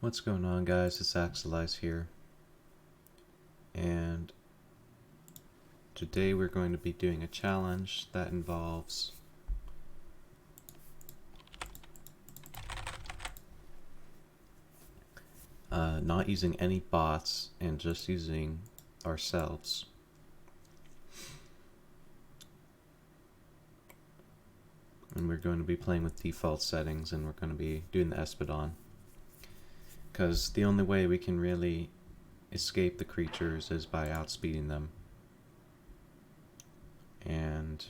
What's going on, guys? It's Axelize here, and today we're going to be doing a challenge that involves not using any bots and just using ourselves. And we're going to be playing with default settings, and we're going to be doing the Espadon. Because the only way we can really escape the creatures is by outspeeding them. And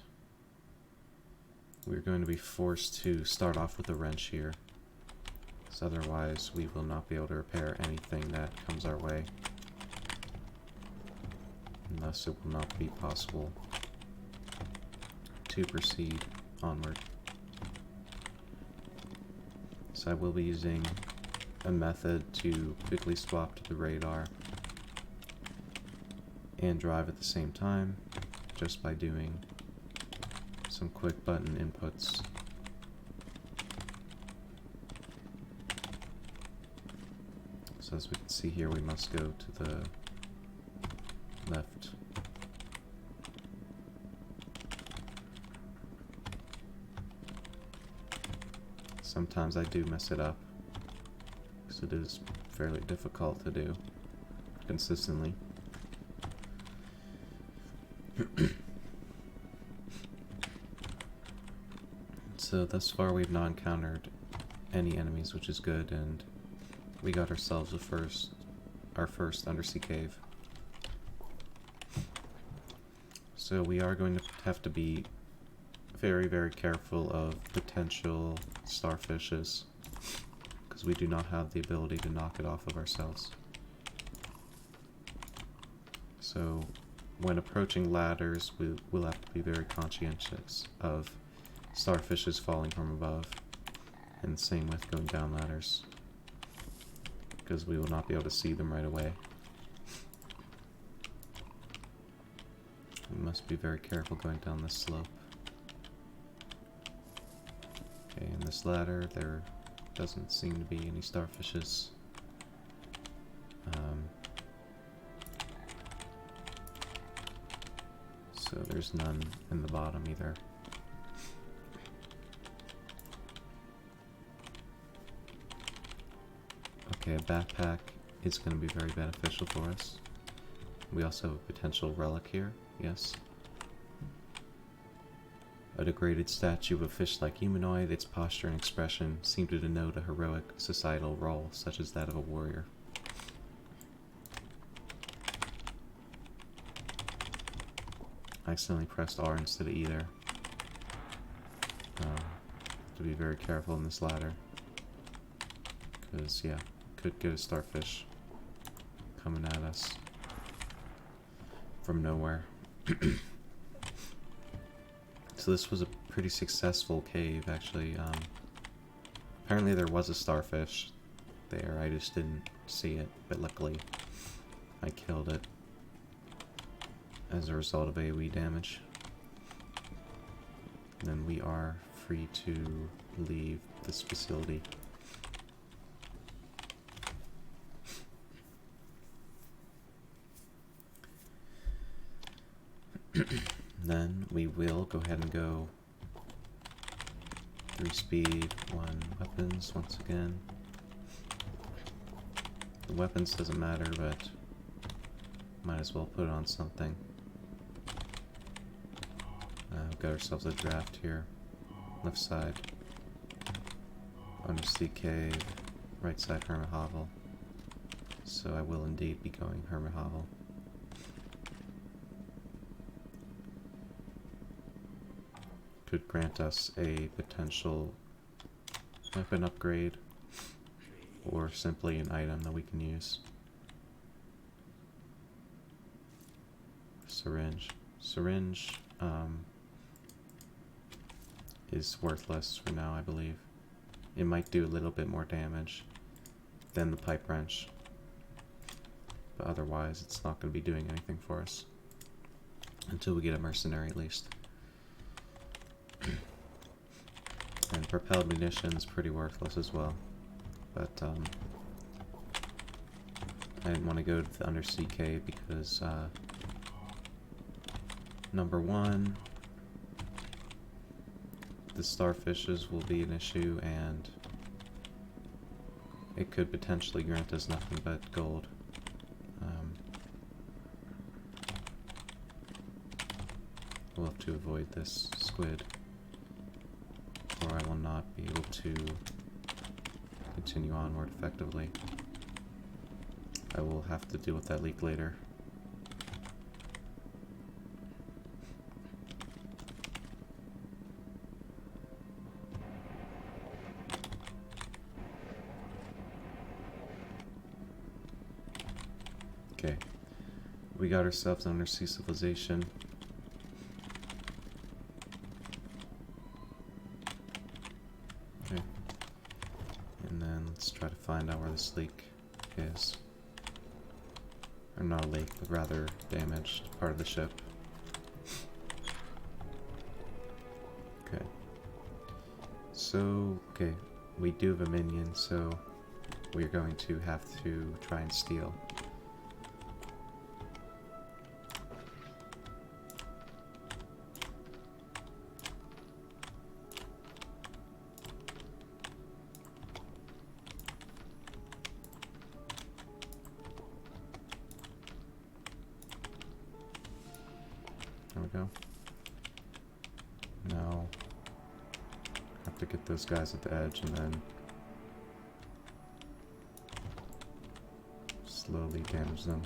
we're going to be forced to start off with a wrench here. Because otherwise we will not be able to repair anything that comes our way. And thus it will not be possible to proceed onward. So I will be using a method to quickly swap to the radar and drive at the same time, just by doing some quick button inputs. So as we can see here, we must go to the left. Sometimes I do mess it up, because it is fairly difficult to do consistently. So thus far we've not encountered any enemies, which is good, and we got ourselves our first undersea cave. So we are going to have to be very, very careful of potential starfishes, because we do not have the ability to knock it off of ourselves. So when approaching ladders, we will have to be very conscientious of starfishes falling from above, and same with going down ladders, because we will not be able to see them right away. We must be very careful going down this slope. Okay, in this ladder there doesn't seem to be any starfishes. So there's none in the bottom either. Okay, a backpack is going to be very beneficial for us. We also have a potential relic here, yes. A degraded statue of a fish-like humanoid, its posture and expression seem to denote a heroic societal role, such as that of a warrior. I accidentally pressed R instead of E there. To be very careful in this ladder. Because, yeah, could get a starfish coming at us from nowhere. So this was a pretty successful cave, actually. Apparently there was a starfish there, I just didn't see it, but luckily I killed it as a result of AoE damage. And then we are free to leave this facility. Then we will go ahead and go 3 speed, 1 weapons once again. The weapons doesn't matter, but might as well put it on something. We've got ourselves a draft here. Left side, undersea cave, right side hermit hovel. So I will indeed be going hermit hovel. Could grant us a potential weapon upgrade, or simply an item that we can use. Syringe. Syringe is worthless for now, I believe. It might do a little bit more damage than the pipe wrench, but otherwise it's not going to be doing anything for us. Until we get a mercenary, at least. And propelled munitions pretty worthless as well. But I didn't want to go to the undersea cave because, number one, the starfishes will be an issue, and it could potentially grant us nothing but gold. We'll have to avoid this squid, or I will not be able to continue onward effectively. I will have to deal with that leak later. Okay, we got ourselves an undersea civilization. Okay, and then let's try to find out where this leak is. Or not a leak, but rather damaged part of the ship. Okay. So, okay, we do have a minion, so we're going to have to try and steal. There we go. Now, have to get those guys at the edge and then slowly damage them.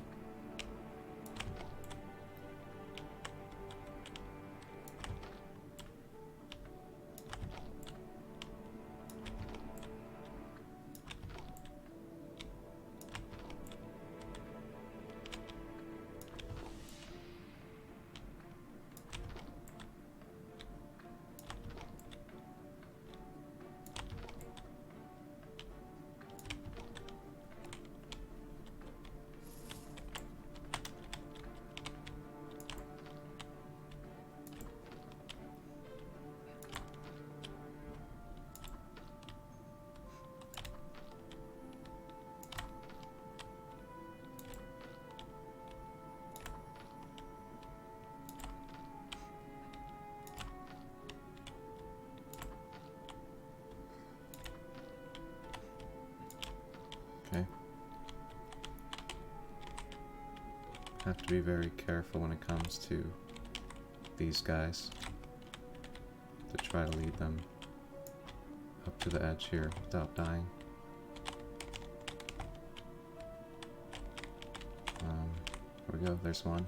Okay. Have to be very careful when it comes to these guys to try to lead them up to the edge here without dying. There we go, there's one.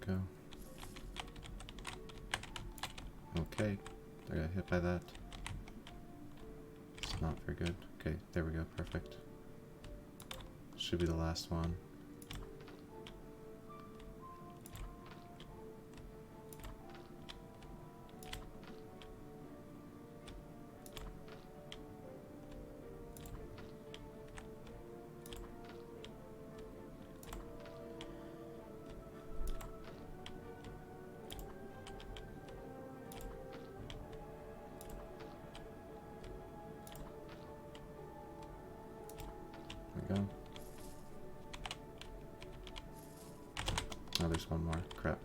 Go. Okay, I got hit by that. It's not very good. Okay, there we go, perfect. Should be the last one. There we go. Oh, there's one more. Crap.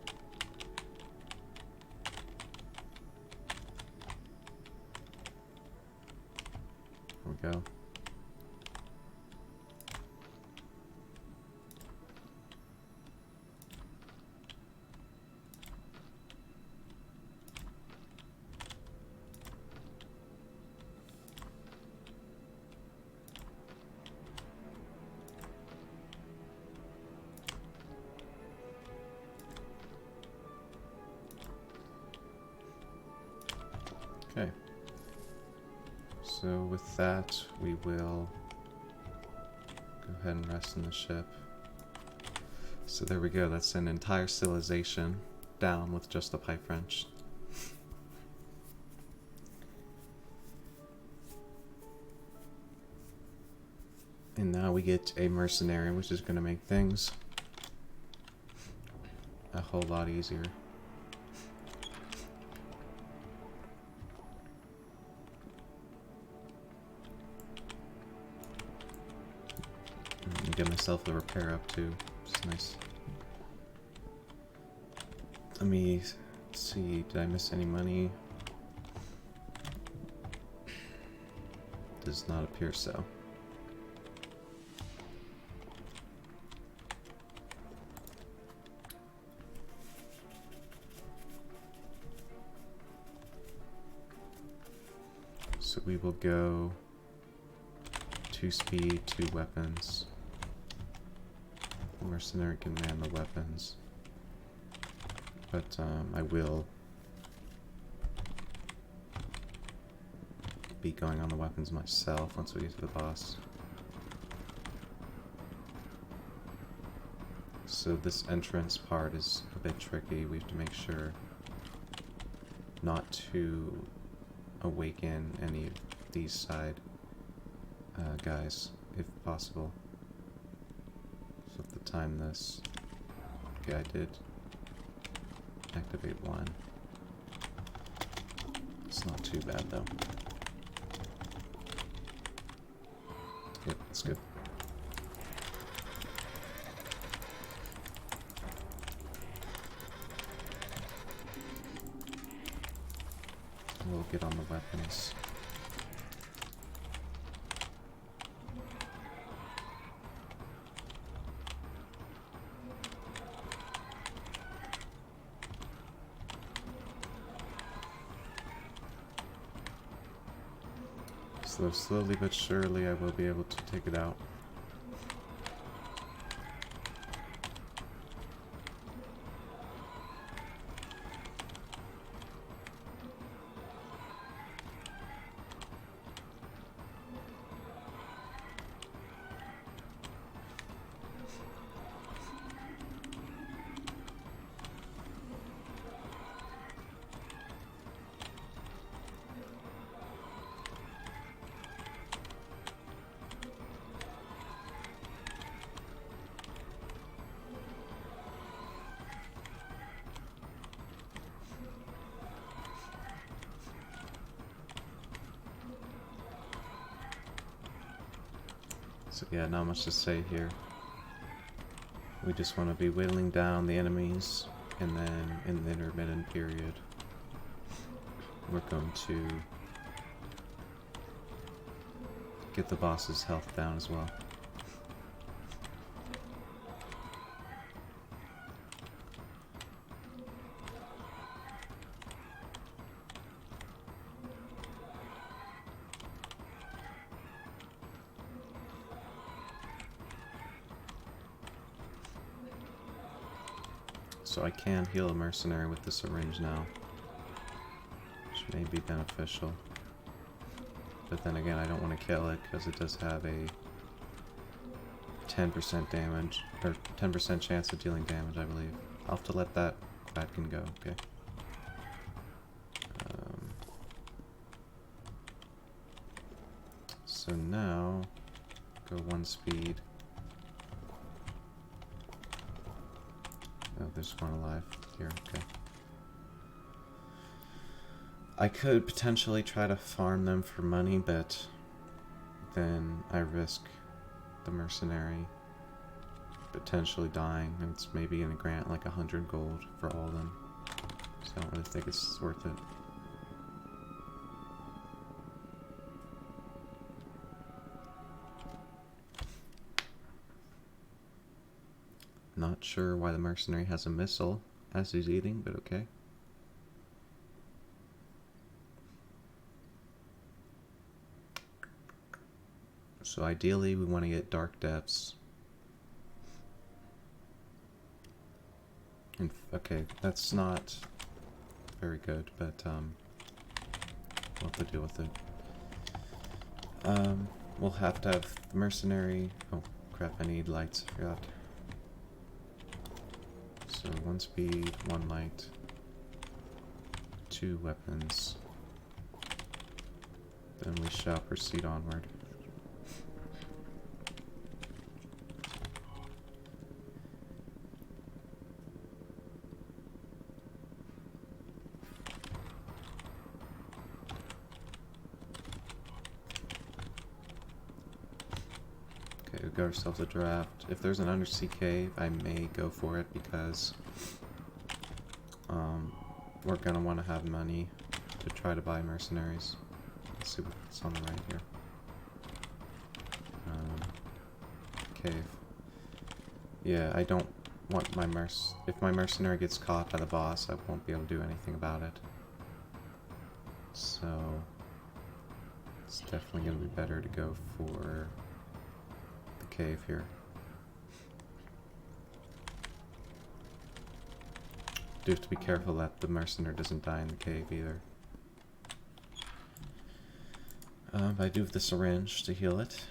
There we go. Okay. So with that, we will go ahead and rest in the ship. So there we go, that's an entire civilization down with just a pipe wrench. And now we get a mercenary, which is going to make things a whole lot easier. Get myself a repair up too, which is nice. Let me see, did I miss any money? Does not appear so. So we will go 2 speed, 2 weapons. The mercenary can man the weapons. But I will be going on the weapons myself once we get to the boss. So this entrance part is a bit tricky. We have to make sure not to awaken any of these side guys, if possible. So if the time this... Okay, I did activate 1. It's not too bad though. Yep, that's good. We'll get on the weapons. So slowly but surely I will be able to take it out. So yeah, not much to say here. We just want to be whittling down the enemies, and then in the intermittent period, we're going to get the boss's health down as well. So I can heal a mercenary with the syringe now, which may be beneficial. But then again, I don't want to kill it because it does have a 10% damage, or 10% chance of dealing damage, I believe. I'll have to let that Batkin go, okay. So now, go 1 speed. Oh, there's one alive here, okay. I could potentially try to farm them for money, but then I risk the mercenary potentially dying, and it's maybe gonna grant like 100 gold for all of them. So I don't really think it's worth it. Not sure why the mercenary has a missile as he's eating, but okay. So ideally we want to get dark depths. And okay, that's not very good, but we'll have to deal with it. We'll have to have the mercenary. Oh crap, I need lights, I forgot. So 1 speed, 1 light, 2 weapons. Then we shall proceed onward. Okay, we got ourselves a draft. If there's an undersea cave, I may go for it because we're gonna want to have money to try to buy mercenaries. Let's see what's on the right here. Cave. Yeah, I don't want my if my mercenary gets caught by the boss, I won't be able to do anything about it. So it's definitely gonna be better to go for the cave here. Do have to be careful that the mercenary doesn't die in the cave either. I do have the syringe to heal it.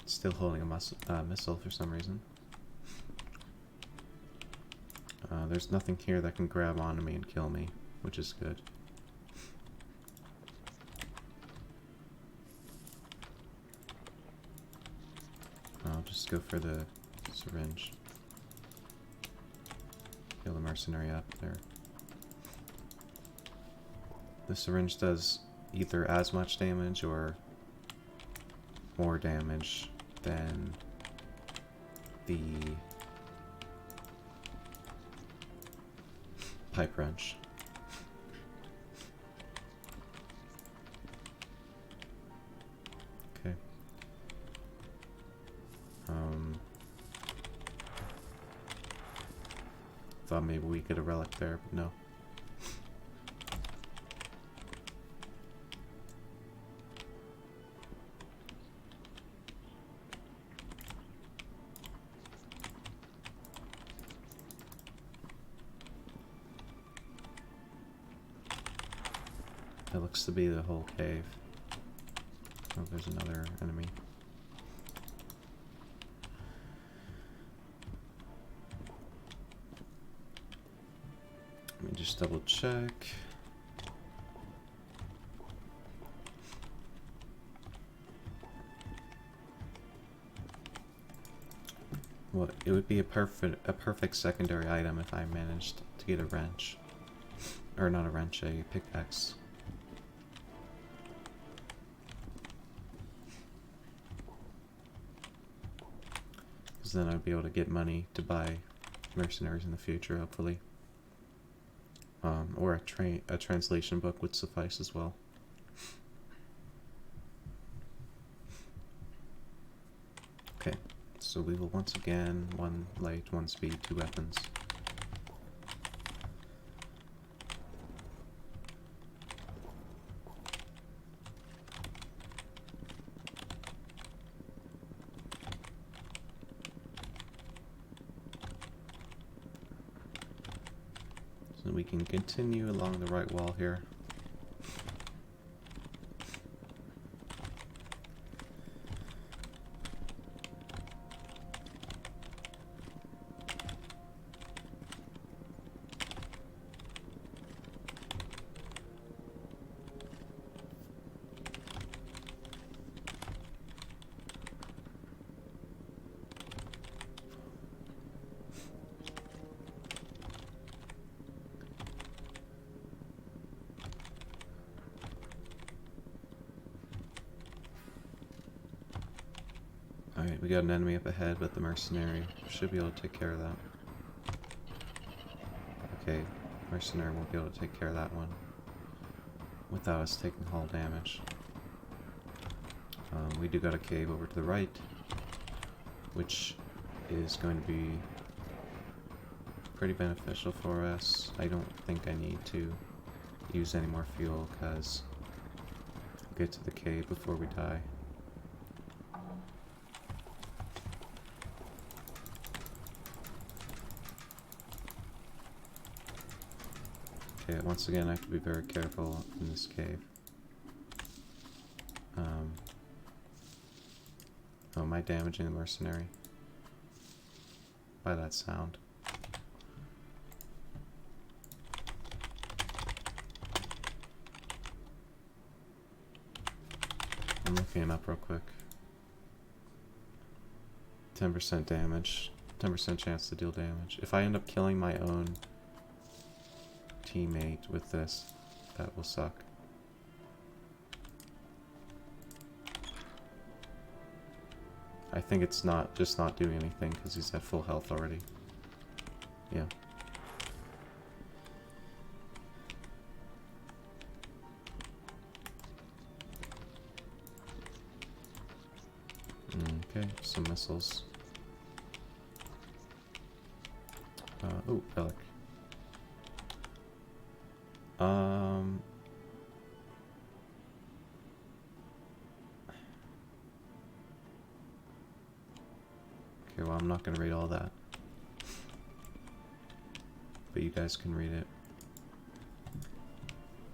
Still holding a missile for some reason. There's nothing here that can grab onto me and kill me, which is good. I'll just go for the syringe. Heal the mercenary up there. The syringe does either as much damage or more damage than the pipe wrench. Okay. Thought maybe we get a relic there, but no. That looks to be the whole cave. Oh, there's another enemy. Let me just double check. Well, it would be a perfect secondary item if I managed to get a wrench. Or not a wrench, a pickaxe. Because then I'd be able to get money to buy mercenaries in the future, hopefully. Or a translation book would suffice as well. Okay, so we will once again 1 light, 1 speed, 2 weapons. So we can continue along the right wall here. Alright, we got an enemy up ahead, but the mercenary should be able to take care of that. Okay, mercenary won't be able to take care of that one without us taking hull damage. We do got a cave over to the right, which is going to be pretty beneficial for us. I don't think I need to use any more fuel because we'll get to the cave before we die. Okay, once again, I have to be very careful in this cave. Oh, am I damaging the mercenary? By that sound. I'm looking it up real quick. 10% damage. 10% chance to deal damage. If I end up killing my own teammate with this, that will suck. I think it's not just not doing anything because he's at full health already. Yeah. Okay, some missiles. Oh, relic. Okay, well, I'm not gonna read all that. But you guys can read it.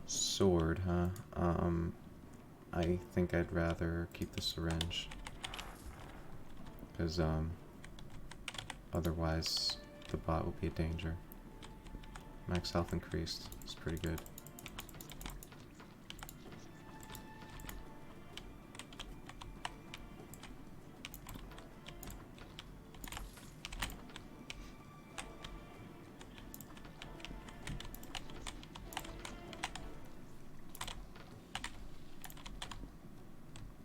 Sword, huh? I think I'd rather keep the syringe. Because, otherwise the bot will be a danger. Max health increased. It's pretty good.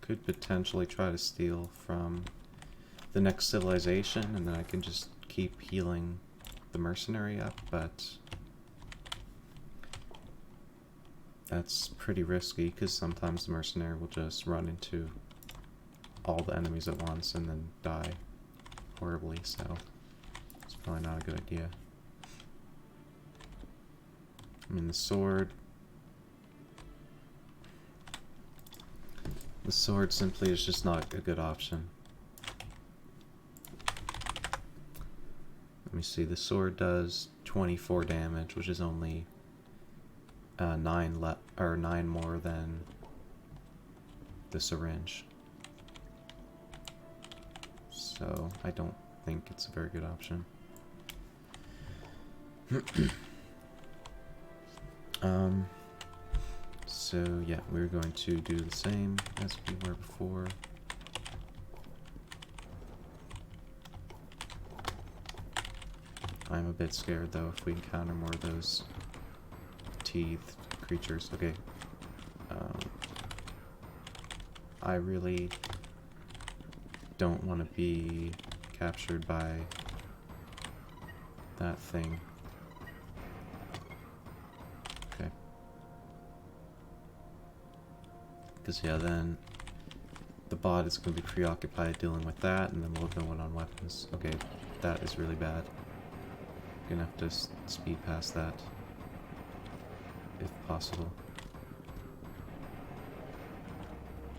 Could potentially try to steal from the next civilization, and then I can just keep healing the mercenary up, but that's pretty risky because sometimes the mercenary will just run into all the enemies at once and then die horribly, so it's probably not a good idea. I mean, the sword simply is just not a good option. Let me see, the sword does 24 damage, which is only 9 more than the syringe. So I don't think it's a very good option. So yeah, we're going to do the same as we were before. I'm a bit scared though if we encounter more of those teethed creatures. Okay. I really don't want to be captured by that thing. Okay. Because yeah, then the bot is going to be preoccupied dealing with that, and then we'll have no one on weapons. Okay, that is really bad. Gonna have to speed past that, if possible.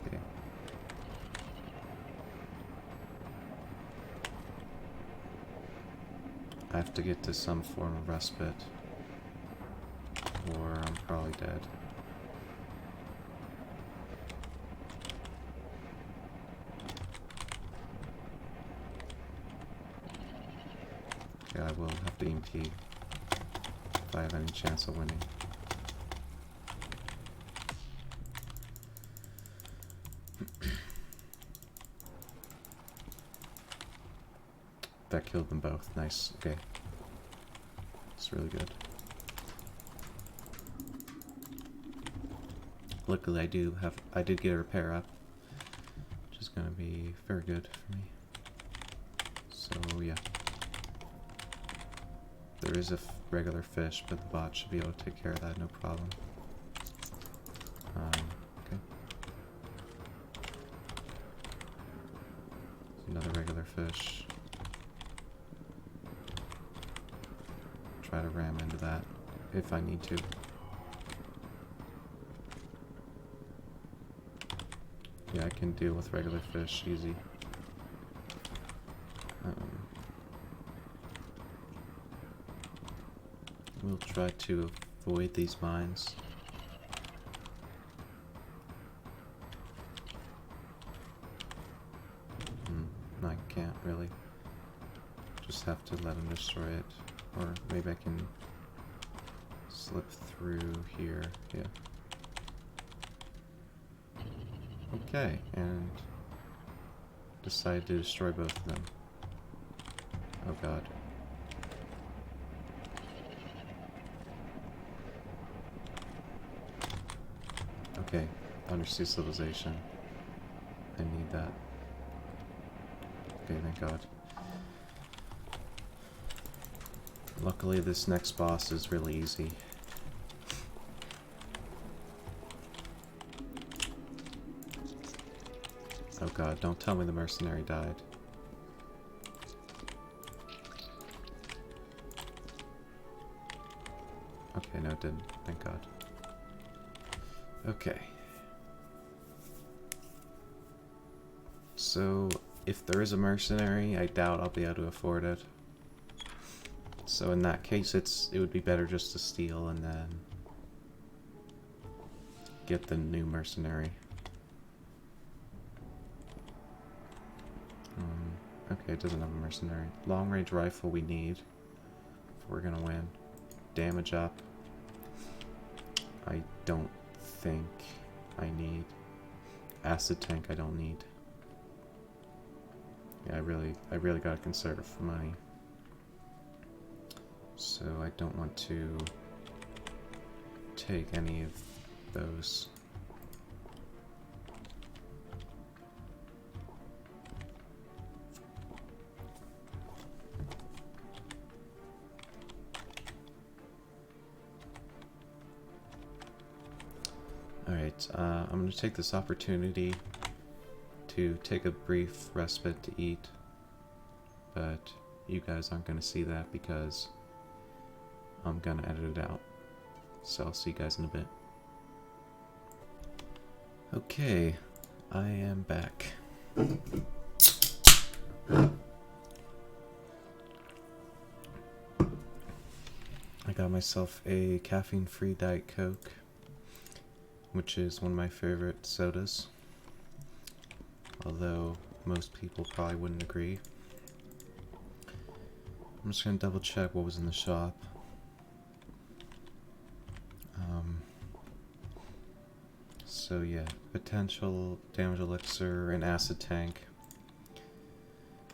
Okay. I have to get to some form of respite, or I'm probably dead. I will have to EMP if I have any chance of winning. That killed them both. Nice. Okay. It's really good. Luckily I did get a repair up, which is gonna be very good for me. So yeah. There is a regular fish, but the bot should be able to take care of that, no problem. Okay. Another regular fish. Try to ram into that if I need to. Yeah, I can deal with regular fish easy. We'll try to avoid these mines. just have to let him destroy it. Or maybe I can slip through here. Yeah. Okay, and decide to destroy both of them. Oh god. Okay, undersea civilization. I need that. Okay, thank god. Luckily, this next boss is really easy. Oh god, don't tell me the mercenary died. Okay, no it didn't. Thank god. Okay. So, if there is a mercenary, I doubt I'll be able to afford it. So in that case, it would be better just to steal and then get the new mercenary. Okay, it doesn't have a mercenary. Long range rifle we need if we're gonna win. Damage up. I don't think I need. Acid tank I don't need. Yeah, I really gotta conserve money. So I don't want to take any of those. Alright, I'm going to take this opportunity to take a brief respite to eat, but you guys aren't going to see that because I'm going to edit it out. So I'll see you guys in a bit. Okay, I am back. I got myself a caffeine-free Diet Coke, which is one of my favorite sodas, although most people probably wouldn't agree. I'm just going to double check what was in the shop. So yeah, potential damage elixir and acid tank.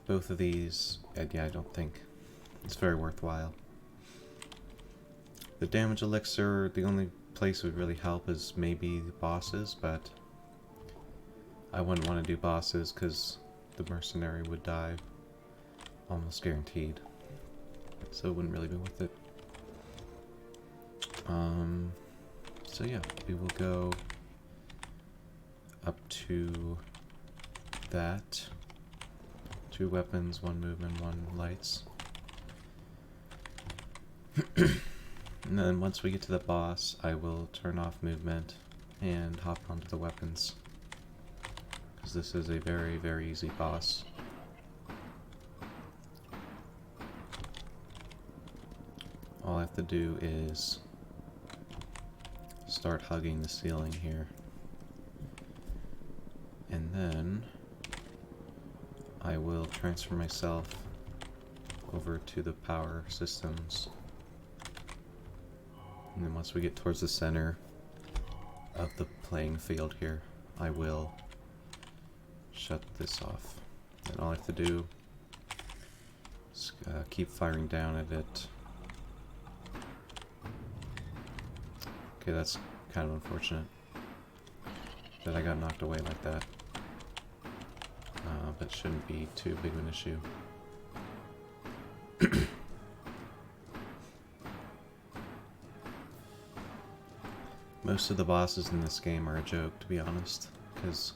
Both of these, yeah, I don't think it's very worthwhile. The damage elixir, the only place it would really help is maybe the bosses, but I wouldn't want to do bosses because the mercenary would die almost guaranteed, so it wouldn't really be worth it. So yeah, we will go up to that. 2 weapons, 1 movement, 1 lights. And then once we get to the boss, I will turn off movement and hop onto the weapons. Because this is a very, very easy boss. All I have to do is start hugging the ceiling here. And then I will transfer myself over to the power systems. And then once we get towards the center of the playing field here, I will shut this off. And all I have to do is keep firing down at it. Okay, that's kind of unfortunate that I got knocked away like that. But shouldn't be too big of an issue. Most of the bosses in this game are a joke, to be honest, because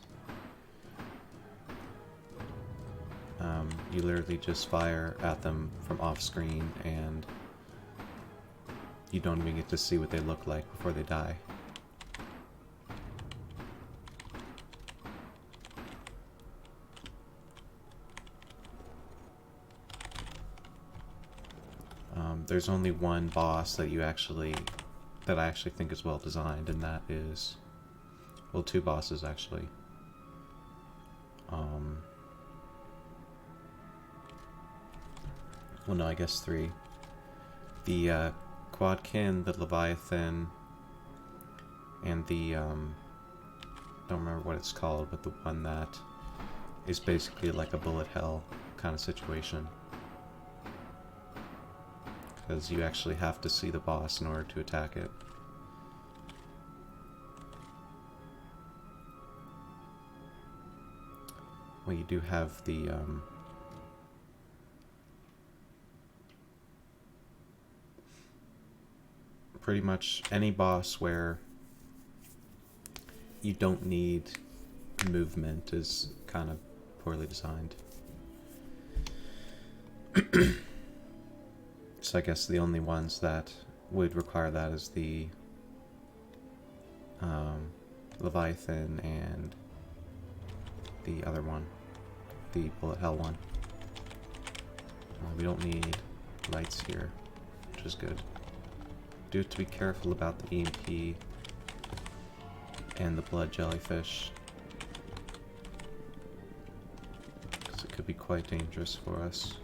you literally just fire at them from off screen and you don't even get to see what they look like before they die. There's only one boss that I actually think is well designed, and that is, well, 2 bosses actually. Well, no, I guess 3. The Quadkin, the Leviathan, and the, don't remember what it's called, but the one that is basically like a bullet hell kind of situation. Because you actually have to see the boss in order to attack it. Well, you do have the, pretty much any boss where you don't need movement is kind of poorly designed. So I guess the only ones that would require that is the Leviathan and the other one, the bullet hell one. We don't need lights here, which is good. Do have to be careful about the EMP and the blood jellyfish, because it could be quite dangerous for us.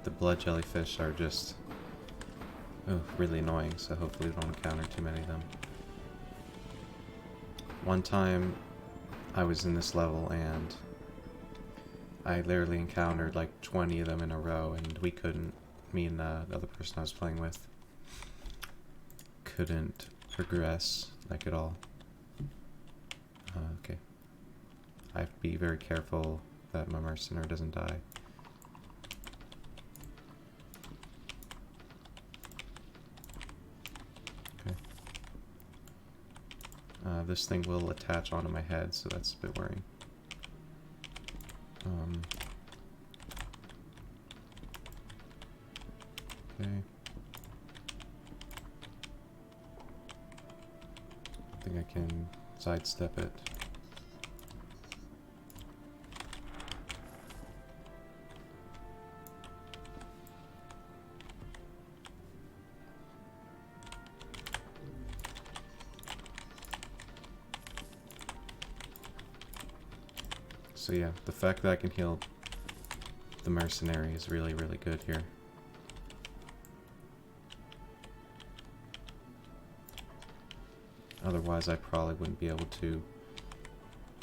The blood jellyfish are just really annoying, so hopefully we don't encounter too many of them. One time I was in this level and I literally encountered like 20 of them in a row, and we couldn't, me and the other person I was playing with, couldn't progress like at all. Okay. I have to be very careful that my mercenary doesn't die. Okay. This thing will attach onto my head, so that's a bit worrying. Okay. I think I can sidestep it. So yeah, the fact that I can heal the mercenary is really, really good here. Otherwise, I probably wouldn't be able to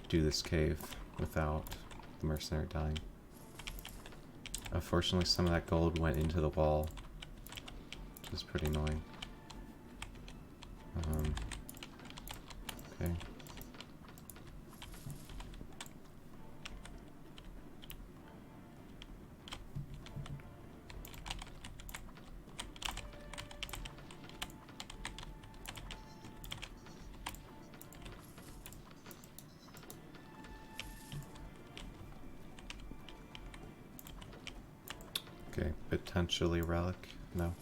do this cave without the mercenary dying. Unfortunately, some of that gold went into the wall, which is pretty annoying. Okay. Okay, potentially relic. No.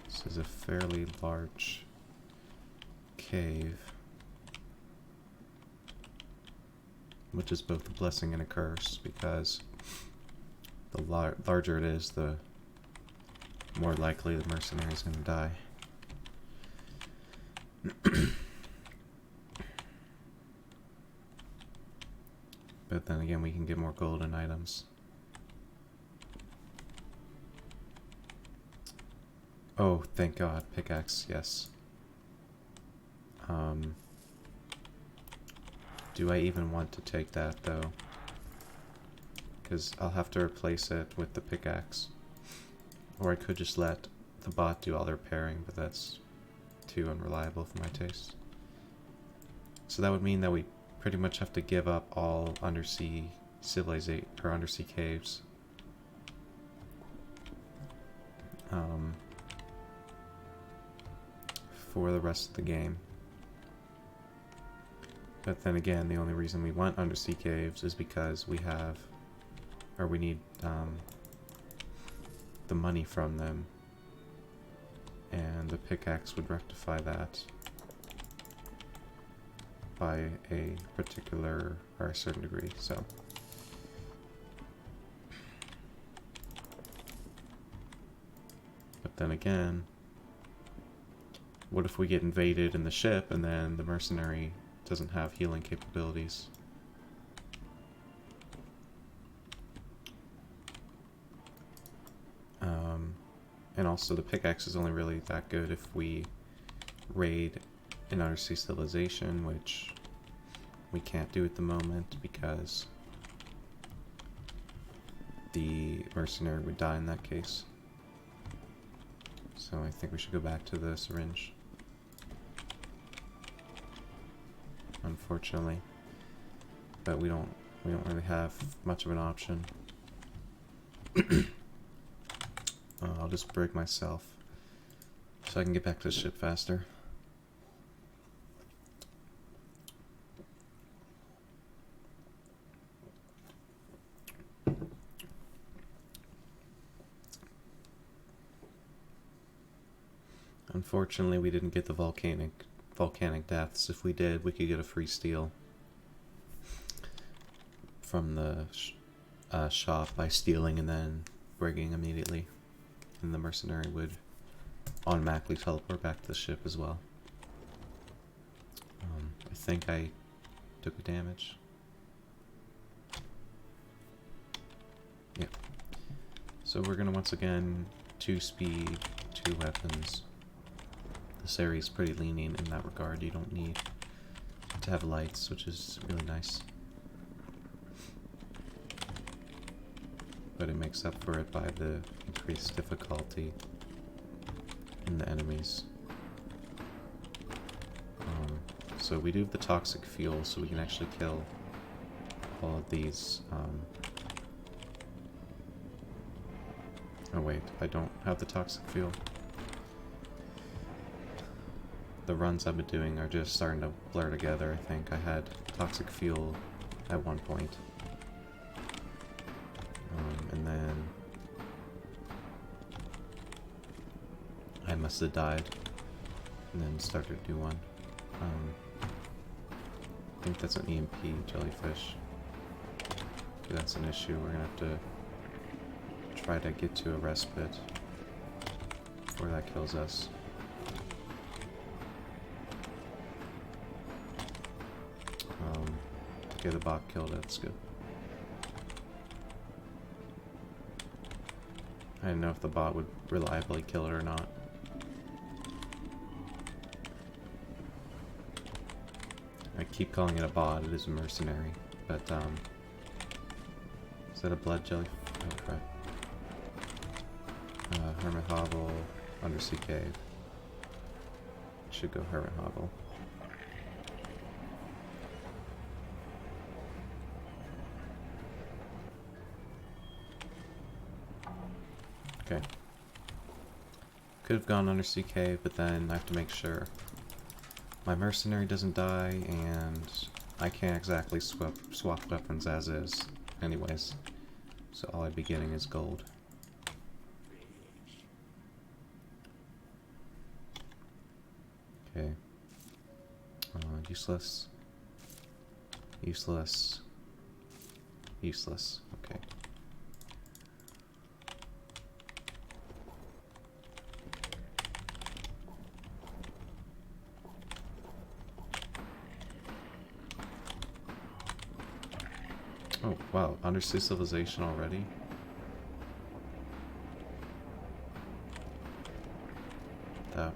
This is a fairly large cave, which is both a blessing and a curse, because the larger it is, the more likely the mercenary is going to die. But then again, we can get more golden items. Oh, thank God. Pickaxe, yes. Do I even want to take that, though? Because I'll have to replace it with the pickaxe. Or I could just let the bot do all the repairing, but that's too unreliable for my taste. So that would mean that we pretty much have to give up all undersea civilization or undersea caves. For the rest of the game. But then again, the only reason we want undersea caves is because we have, or we need the money from them, and the pickaxe would rectify that by a particular or a certain degree. So but then again, what if we get invaded in the ship and then the mercenary doesn't have healing capabilities? And also the pickaxe is only really that good if we raid an undersea civilization, which we can't do at the moment because the mercenary would die in that case. So I think we should go back to the syringe. Unfortunately. But we don't really have much of an option. I'll just break myself so I can get back to the ship faster. Unfortunately, we didn't get the volcanic deaths. If we did, we could get a free steal from the shop by stealing and then breaking immediately. And the mercenary would automatically teleport back to the ship as well. I think I took damage. Yeah. So we're gonna once again 2 speed, 2 weapons. This area is pretty lenient in that regard. You don't need to have lights, which is really nice. But it makes up for it by the increased difficulty in the enemies. So we do have the toxic fuel, so we can actually kill all of these. Oh wait, I don't have the toxic fuel. The runs I've been doing are just starting to blur together, I think. I had toxic fuel at one point. And then I must have died and then started a new one. I think that's an EMP jellyfish. Okay, that's an issue. We're gonna have to try to get to a respite before that kills us. Okay, the bot killed it. That's good. I didn't know if the bot would reliably kill it or not. I keep calling it a bot, it is a mercenary. But, is that a blood jelly? Oh crap. Hermit hovel, undersea cave. Should go hermit hovel. Okay. Could have gone undersea cave, but then I have to make sure my mercenary doesn't die, and I can't exactly swap weapons as is, anyways. So all I'd be getting is gold. Okay. Useless. Useless. Useless. Okay. Oh, wow. Undersea civilization already? That...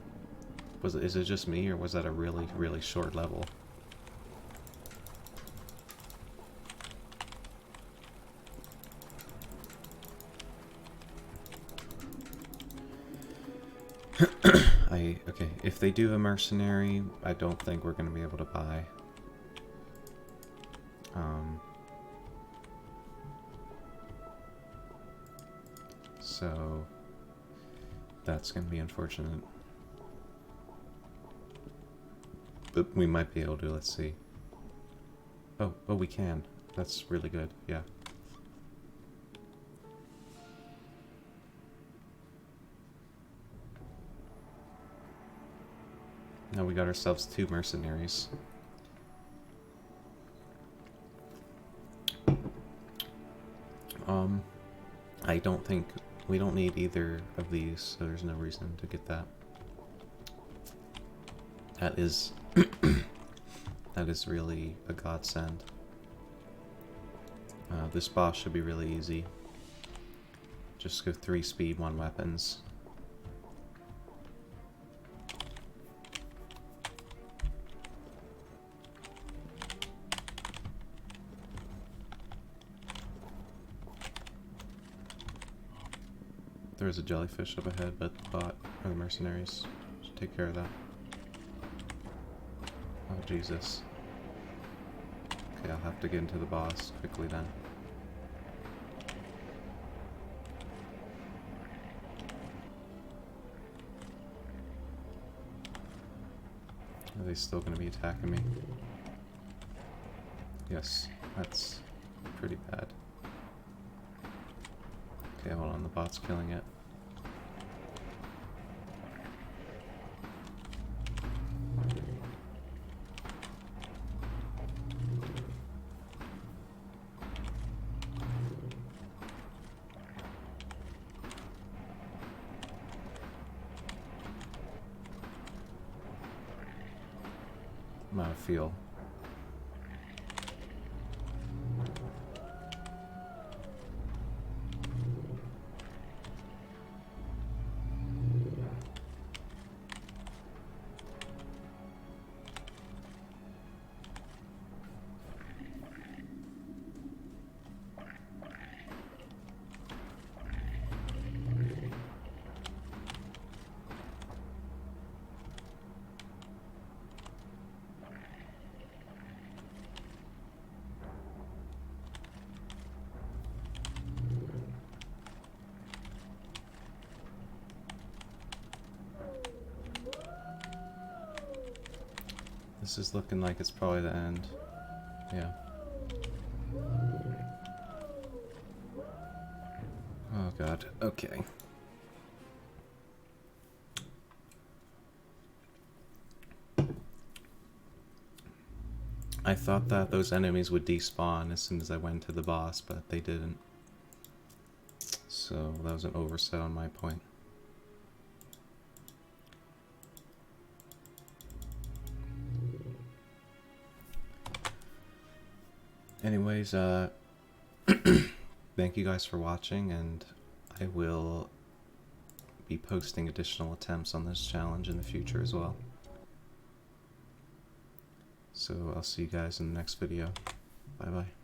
is it just me, or was that a really, really short level? Okay, if they do a mercenary, I don't think we're going to be able to buy. So that's going to be unfortunate. But we might be able to, let's see. Oh, we can. That's really good, yeah. Now we got ourselves 2 mercenaries. I don't think We don't need either of these, so there's no reason to get that. That is... that is really a godsend. This boss should be really easy. Just go 3 speed, 1 weapons. There's a jellyfish up ahead, but the bot, or the mercenaries, should take care of that. Oh, Jesus. Okay, I'll have to get into the boss quickly then. Are they still going to be attacking me? Yes, that's pretty bad. Okay, hold on, the bot's killing it. I'm out of fuel. This is looking like it's probably the end. Yeah. Oh god, okay. I thought that those enemies would despawn as soon as I went to the boss, but they didn't. So that was an oversight on my point. Anyways, thank you guys for watching, and I will be posting additional attempts on this challenge in the future as well. So I'll see you guys in the next video. Bye bye.